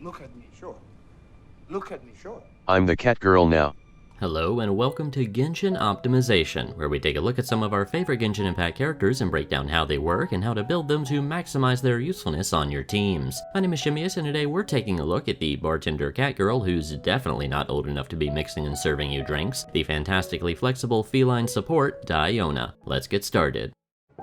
Look at me, sure. Look at me, sure. I'm the cat girl now. Hello and welcome to Genshin Optimization, where we take a look at some of our favorite Genshin Impact characters and break down how they work and how to build them to maximize their usefulness on your teams. My name is Shimius, and today we're taking a look at the bartender cat girl who's definitely not old enough to be mixing and serving you drinks, the fantastically flexible feline support, Diona. Let's get started.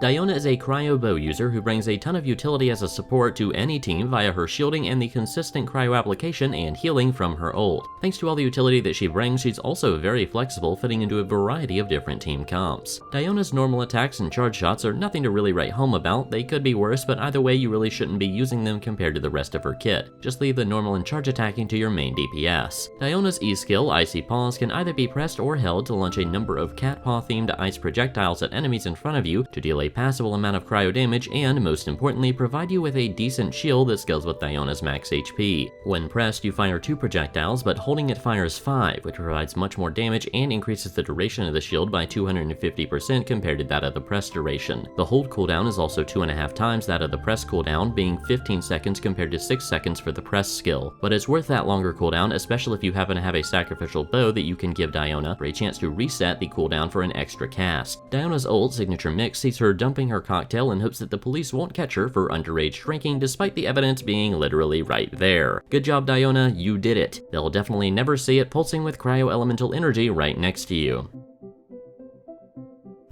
Diona is a cryo bow user who brings a ton of utility as a support to any team via her shielding and the consistent cryo application and healing from her ult. Thanks to all the utility that she brings, she's also very flexible, fitting into a variety of different team comps. Diona's normal attacks and charge shots are nothing to really write home about. They could be worse, but either way you really shouldn't be using them compared to the rest of her kit. Just leave the normal and charge attacking to your main DPS. Diona's E skill, Icy Paws, can either be pressed or held to launch a number of cat paw themed ice projectiles at enemies in front of you to deal a passable amount of cryo damage and, most importantly, provide you with a decent shield that scales with Diona's max HP. When pressed, you fire 2 projectiles, but holding it fires 5, which provides much more damage and increases the duration of the shield by 250% compared to that of the press duration. The hold cooldown is also 2.5 times that of the press cooldown, being 15 seconds compared to 6 seconds for the press skill. But it's worth that longer cooldown, especially if you happen to have a sacrificial bow that you can give Diona for a chance to reset the cooldown for an extra cast. Diona's ult, Signature Mix, sees her dumping her cocktail in hopes that the police won't catch her for underage drinking, despite the evidence being literally right there. Good job, Diona, you did it. They'll definitely never see it pulsing with cryo elemental energy right next to you.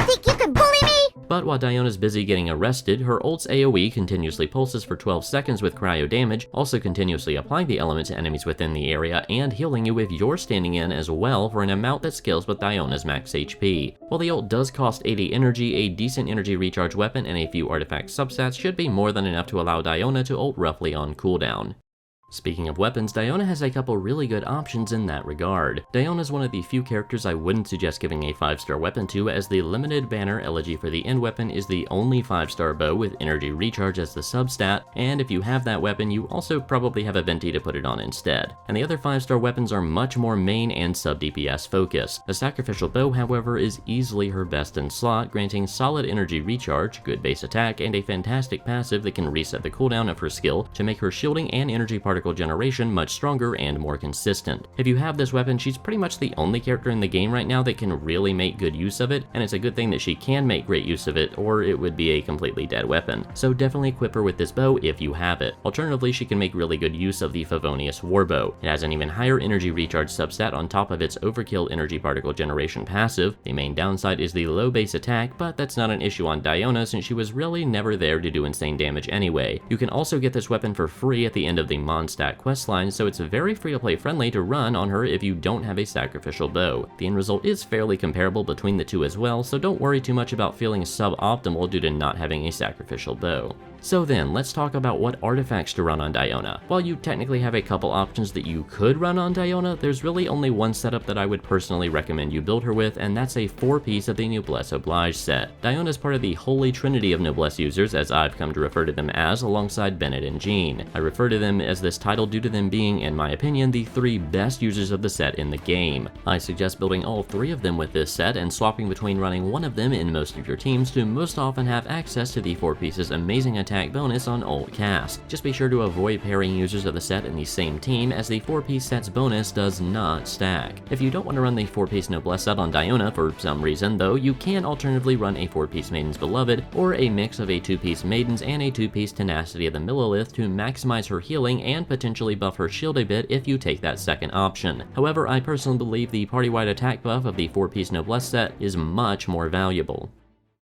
Think you can bully me? But while Diona's busy getting arrested, her ult's AoE continuously pulses for 12 seconds with cryo damage, also continuously applying the element to enemies within the area and healing you if you're standing in as well for an amount that scales with Diona's max HP. While the ult does cost 80 energy, a decent energy recharge weapon and a few artifact substats should be more than enough to allow Diona to ult roughly on cooldown. Speaking of weapons, Diona has a couple really good options in that regard. Diona is one of the few characters I wouldn't suggest giving a 5-star weapon to, as the limited banner elegy for the end weapon is the only 5-star bow with energy recharge as the substat, and if you have that weapon, you also probably have a venti to put it on instead. And the other 5-star weapons are much more main and sub DPS focused. The sacrificial bow, however, is easily her best in slot, granting solid energy recharge, good base attack, and a fantastic passive that can reset the cooldown of her skill to make her shielding and energy particle generation much stronger and more consistent. If you have this weapon, she's pretty much the only character in the game right now that can really make good use of it, and it's a good thing that she can make great use of it, or it would be a completely dead weapon. So definitely equip her with this bow if you have it. Alternatively, she can make really good use of the Favonius Warbow. It has an even higher energy recharge substat on top of its overkill energy particle generation passive. The main downside is the low base attack, but that's not an issue on Diona since she was really never there to do insane damage anyway. You can also get this weapon for free at the end of the Mondstadt questline, so it's very free-to-play friendly to run on her if you don't have a sacrificial bow. The end result is fairly comparable between the two as well, so don't worry too much about feeling suboptimal due to not having a sacrificial bow. So then, let's talk about what artifacts to run on Diona. While you technically have a couple options that you could run on Diona, there's really only one setup that I would personally recommend you build her with, and that's a 4-piece of the Noblesse Oblige set. Diona is part of the holy trinity of Noblesse users, as I've come to refer to them as, alongside Bennett and Jean. I refer to them as this title due to them being, in my opinion, the 3 best users of the set in the game. I suggest building all 3 of them with this set and swapping between running one of them in most of your teams to most often have access to the 4-piece's amazing attack bonus on ult cast. Just be sure to avoid pairing users of the set in the same team, as the 4-piece set's bonus does not stack. If you don't want to run the 4-piece Noblesse set on Diona for some reason, though, you can alternatively run a 4-piece Maiden's Beloved, or a mix of a 2-piece Maidens and a 2-piece Tenacity of the Millilith to maximize her healing and potentially buff her shield a bit if you take that second option. However, I personally believe the party-wide attack buff of the 4-piece Noblesse set is much more valuable.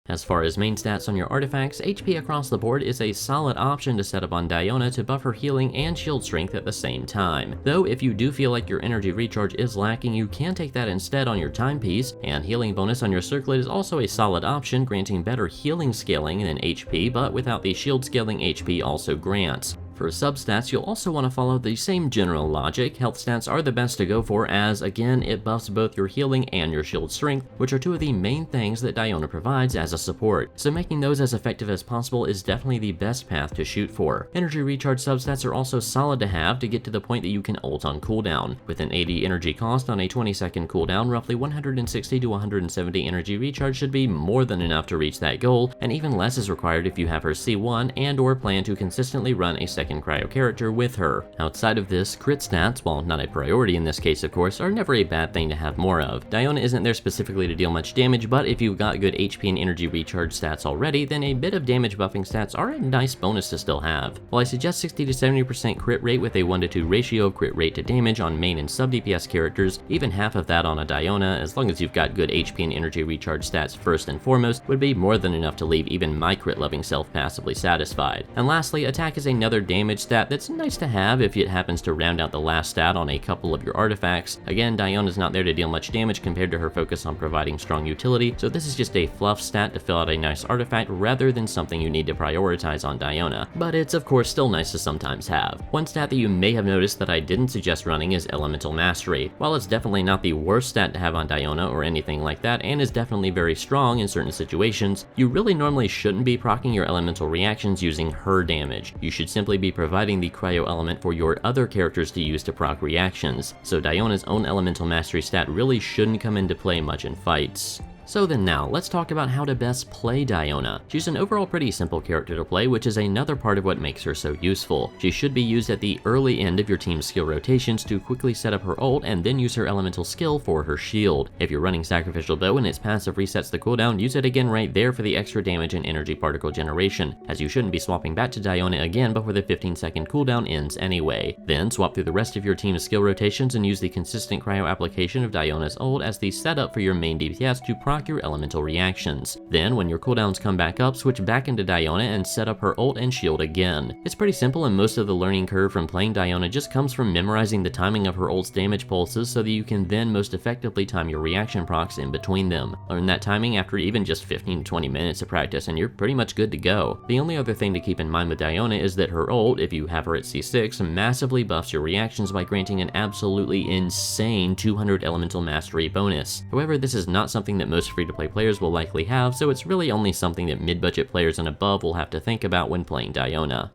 As far as main stats on your artifacts, HP across the board is a solid option to set up on Diona to buff her healing and shield strength at the same time. Though if you do feel like your energy recharge is lacking, you can take that instead on your timepiece, and healing bonus on your circlet is also a solid option, granting better healing scaling than HP, but without the shield scaling HP also grants. For substats, you'll also want to follow the same general logic. Health stats are the best to go for, as again it buffs both your healing and your shield strength, which are 2 of the main things that Diona provides as a support, so making those as effective as possible is definitely the best path to shoot for. Energy recharge substats are also solid to have to get to the point that you can ult on cooldown. With an 80 energy cost on a 20-second cooldown, roughly 160 to 170 energy recharge should be more than enough to reach that goal, and even less is required if you have her C1 and or plan to consistently run a second second cryo character with her. Outside of this, crit stats, while not a priority in this case of course, are never a bad thing to have more of. Diona isn't there specifically to deal much damage, but if you've got good HP and energy recharge stats already, then a bit of damage buffing stats are a nice bonus to still have. While I suggest 60 to 70% crit rate with a 1:2 ratio of crit rate to damage on main and sub DPS characters, even half of that on a Diona, as long as you've got good HP and energy recharge stats first and foremost, would be more than enough to leave even my crit-loving self passively satisfied. And lastly, attack is another damage stat that's nice to have if it happens to round out the last stat on a couple of your artifacts. Again, Diona's not there to deal much damage compared to her focus on providing strong utility, so this is just a fluff stat to fill out a nice artifact rather than something you need to prioritize on Diona. But it's of course still nice to sometimes have. One stat that you may have noticed that I didn't suggest running is Elemental Mastery. While it's definitely not the worst stat to have on Diona or anything like that, and is definitely very strong in certain situations, you really normally shouldn't be proccing your elemental reactions using her damage. You should simply be providing the cryo element for your other characters to use to proc reactions, so Diona's own Elemental Mastery stat really shouldn't come into play much in fights. So then now, let's talk about how to best play Diona. She's an overall pretty simple character to play, which is another part of what makes her so useful. She should be used at the early end of your team's skill rotations to quickly set up her ult and then use her elemental skill for her shield. If you're running Sacrificial Bow and its passive resets the cooldown, use it again right there for the extra damage and energy particle generation, as you shouldn't be swapping back to Diona again before the 15-second cooldown ends anyway. Then swap through the rest of your team's skill rotations and use the consistent cryo application of Diona's ult as the setup for your main DPS to proc your elemental reactions. Then when your cooldowns come back up, switch back into Diona and set up her ult and shield again. It's pretty simple, and most of the learning curve from playing Diona just comes from memorizing the timing of her ult's damage pulses so that you can then most effectively time your reaction procs in between them. Learn that timing after even just 15 to 20 minutes of practice and you're pretty much good to go. The only other thing to keep in mind with Diona is that her ult, if you have her at C6, massively buffs your reactions by granting an absolutely insane 200 elemental mastery bonus. However, this is not something that most free-to-play players will likely have, so it's really only something that mid-budget players and above will have to think about when playing Diona.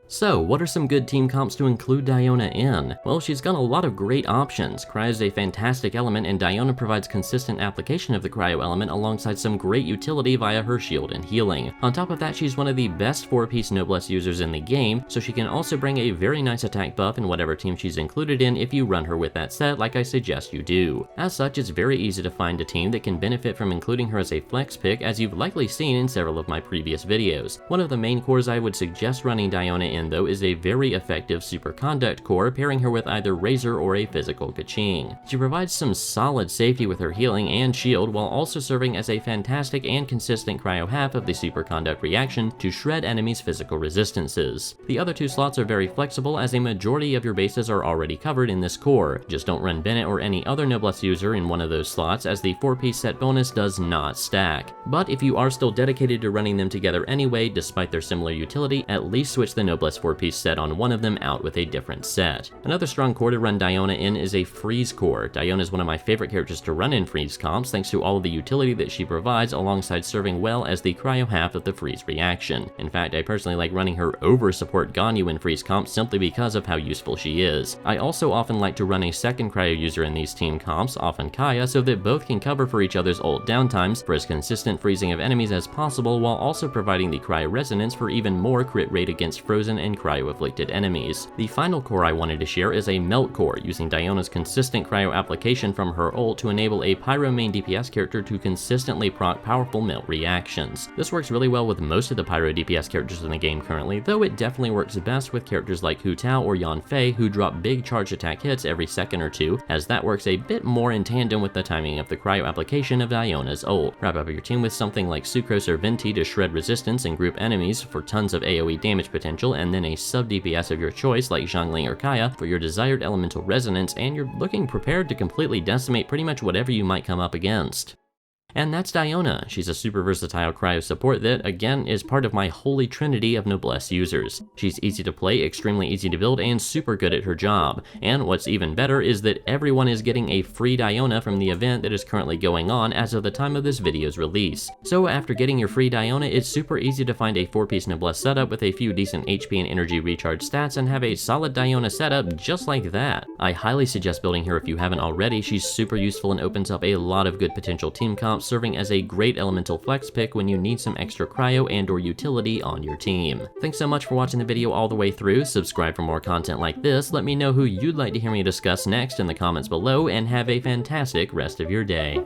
So, what are some good team comps to include Diona in? Well, she's got a lot of great options. Cryo is a fantastic element, and Diona provides consistent application of the cryo element alongside some great utility via her shield and healing. On top of that, she's one of the best 4-piece Noblesse users in the game, so she can also bring a very nice attack buff in whatever team she's included in if you run her with that set like I suggest you do. As such, it's very easy to find a team that can benefit from including her as a flex pick, as you've likely seen in several of my previous videos. One of the main cores I would suggest running Diona in though is a very effective superconduct core, pairing her with either Razor or a physical Kaching. She provides some solid safety with her healing and shield while also serving as a fantastic and consistent cryo half of the superconduct reaction to shred enemies' physical resistances. The other two slots are very flexible, as a majority of your bases are already covered in this core. Just don't run Bennett or any other Noblesse user in one of those slots, as the 4-piece set bonus does not stack. But if you are still dedicated to running them together anyway, despite their similar utility, at least switch the Noblesse 4-piece set on one of them out with a different set. Another strong core to run Diona in is a freeze core. Diona is one of my favorite characters to run in freeze comps thanks to all of the utility that she provides alongside serving well as the cryo half of the freeze reaction. In fact, I personally like running her over support Ganyu in freeze comps simply because of how useful she is. I also often like to run a second cryo user in these team comps, often Kaya, so that both can cover for each other's ult downtimes for as consistent freezing of enemies as possible while also providing the cryo resonance for even more crit rate against frozen and cryo-afflicted enemies. The final core I wanted to share is a melt core, using Diona's consistent cryo application from her ult to enable a pyro main DPS character to consistently proc powerful melt reactions. This works really well with most of the pyro DPS characters in the game currently, though it definitely works best with characters like Hu Tao or Yan Fei, who drop big charge attack hits every second or two, as that works a bit more in tandem with the timing of the cryo application of Diona's ult. Wrap up your team with something like Sucrose or Venti to shred resistance and group enemies for tons of AoE damage potential, and then a sub DPS of your choice like Zhongling or Kaya for your desired elemental resonance, and you're looking prepared to completely decimate pretty much whatever you might come up against. And that's Diona. She's a super versatile cryo support that, again, is part of my holy trinity of Noblesse users. She's easy to play, extremely easy to build, and super good at her job. And what's even better is that everyone is getting a free Diona from the event that is currently going on as of the time of this video's release. So after getting your free Diona, it's super easy to find a 4-piece Noblesse setup with a few decent HP and energy recharge stats and have a solid Diona setup just like that. I highly suggest building her if you haven't already. She's super useful and opens up a lot of good potential team comps, serving as a great elemental flex pick when you need some extra cryo and or utility on your team. Thanks so much for watching the video all the way through. Subscribe for more content like this. Let me know who you'd like to hear me discuss next in the comments below, and have a fantastic rest of your day.